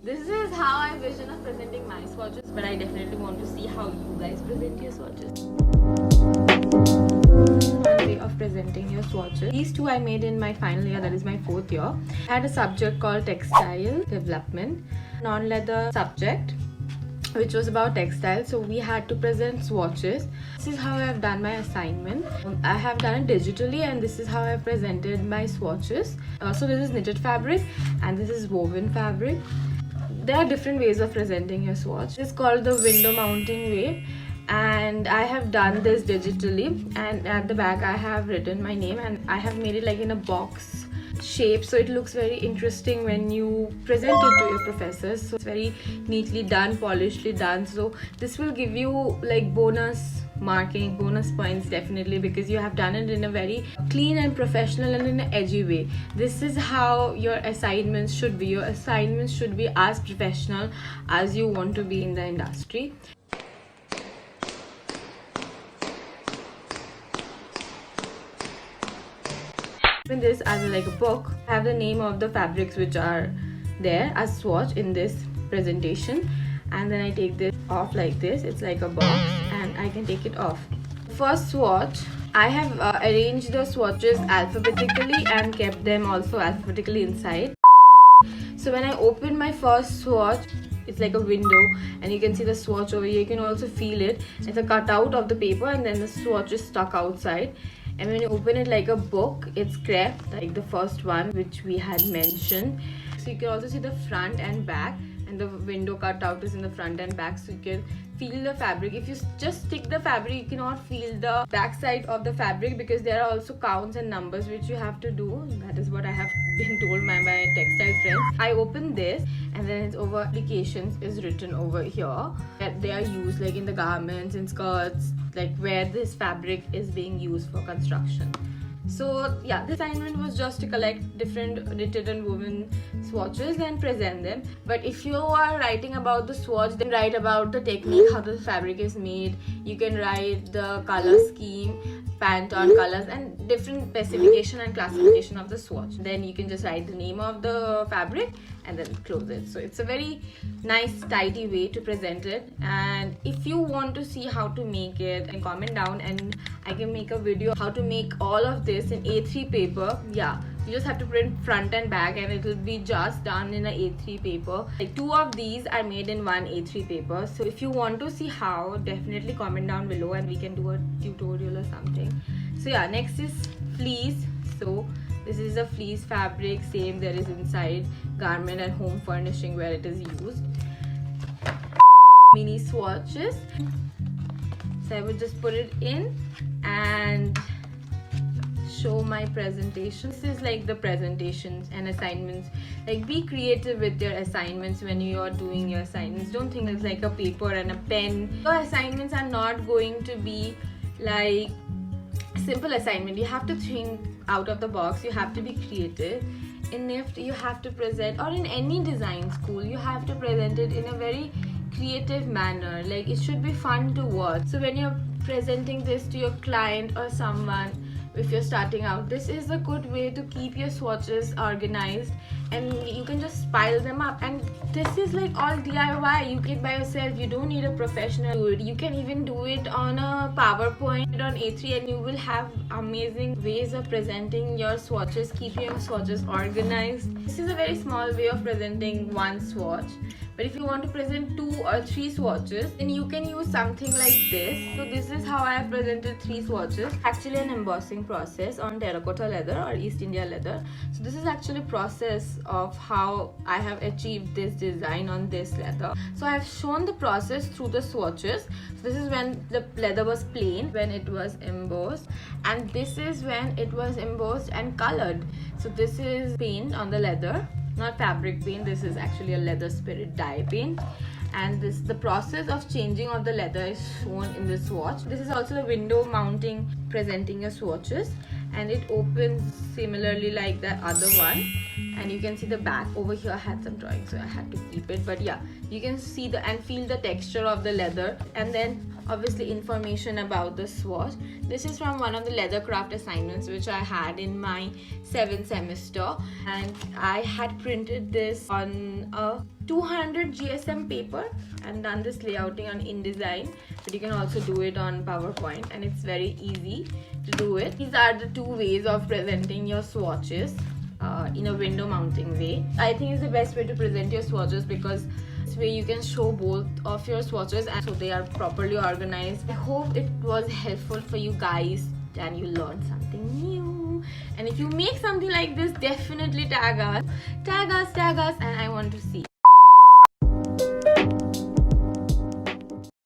This is how I vision of presenting my swatches, but I definitely want to see how you guys present your swatches. One way of presenting your swatches. These two I made in my final year, that is my 4th year. I had a subject called textile development, non-leather subject, which was about textiles. So we had to present swatches. This is how I have done my assignment. I have done it digitally, and this is how I have presented my swatches. So this is knitted fabric and this is woven fabric. There are different ways of presenting your swatch. It's called the window mounting way, and I have done this digitally, and at the back I have written my name, and I have made it like in a box shape, so it looks very interesting when you present it to your professors. So it's very neatly done, polishedly done. So this will give you like bonus marking, bonus points definitely, because you have done it in a very clean and professional and in an edgy way. This is how your assignments should be. Your assignments should be as professional as you want to be in the industry. In this as like a book, I have the name of the fabrics which are there as swatch in this presentation, and then I take this off like this. It's like a box and I can take it off. First swatch, I have arranged the swatches alphabetically and kept them also alphabetically inside. So when I open my first swatch, it's like a window and you can see the swatch over here. You can also feel it. It's a cutout of the paper and then the swatch is stuck outside. And when you open it like a book, it's crept like the first one which we had mentioned. So you can also see the front and back, and the window cutout is in the front and back, so you can feel the fabric. If you just stick the fabric, you cannot feel the back side of the fabric because there are also counts and numbers which you have to do. That is what I have been told by my textile friends. I open this and then it's over applications is written over here, that they are used like in the garments and skirts, like where this fabric is being used for construction. So yeah, the assignment was just to collect different knitted and woven swatches and present them. But if you are writing about the swatch, then write about the technique, how the fabric is made. You can write the color scheme, Pantone colors, and different specification and classification of the swatch. Then you can just write the name of the fabric and then close it. So it's a very nice tidy way to present it. And if you want to see how to make it, then comment down and I can make a video how to make all of this in A3 paper. Yeah, you just have to print front and back and it will be just done in a A3 paper. Like 2 of these are made in one A3 paper. So if you want to see how, definitely comment down below and we can do a tutorial or something. So yeah, next is fleece. So this is a fleece fabric, same there is inside garment and home furnishing where it is used. Mini swatches. So I would just put it in and show my presentation. This is like the presentations and assignments. Like be creative with your assignments when you are doing your assignments. Don't think it's like a paper and a pen. Your assignments are not going to be like simple assignment. You have to think out of the box. You have to be creative. In NIFT, you have to present, or in any design school, you have to present it in a very creative manner. Like it should be fun to watch. So when you're presenting this to your client or someone, if you're starting out, this is a good way to keep your swatches organized and you can just pile them up. And this is like all DIY. You get by yourself. You don't need a professional to do it. You can even do it on a PowerPoint on A3 and you will have amazing ways of presenting your swatches, keeping your swatches organized. This is a very small way of presenting one swatch. But if you want to present 2 or 3 swatches, then you can use something like this. So this is how I have presented 3 swatches. Actually an embossing process on terracotta leather or East India leather. So this is actually a process of how I have achieved this design on this leather. So I have shown the process through the swatches. So this is when the leather was plain, when it was embossed, and this is when it was embossed and colored. So this is paint on the leather, not fabric paint. This is actually a leather spirit dye paint, and this the process of changing of the leather is shown in the swatch. This is also the window mounting, presenting your swatches, and it opens similarly like the other one. And you can see the back over here. I had some drawing, so I had to keep it, but yeah, you can see the and feel the texture of the leather. And then obviously information about the swatch. This is from one of the leather craft assignments which I had in my 7th semester, and I had printed this on a 200 GSM paper and done this layouting on InDesign, but you can also do it on PowerPoint, and it's very easy to do it. These are the 2 ways of presenting your swatches in a window mounting way. I think it's the best way to present your swatches because this way you can show both of your swatches and so they are properly organized. I hope it was helpful for you guys and you learned something new. And if you make something like this, definitely tag us, and I want to see.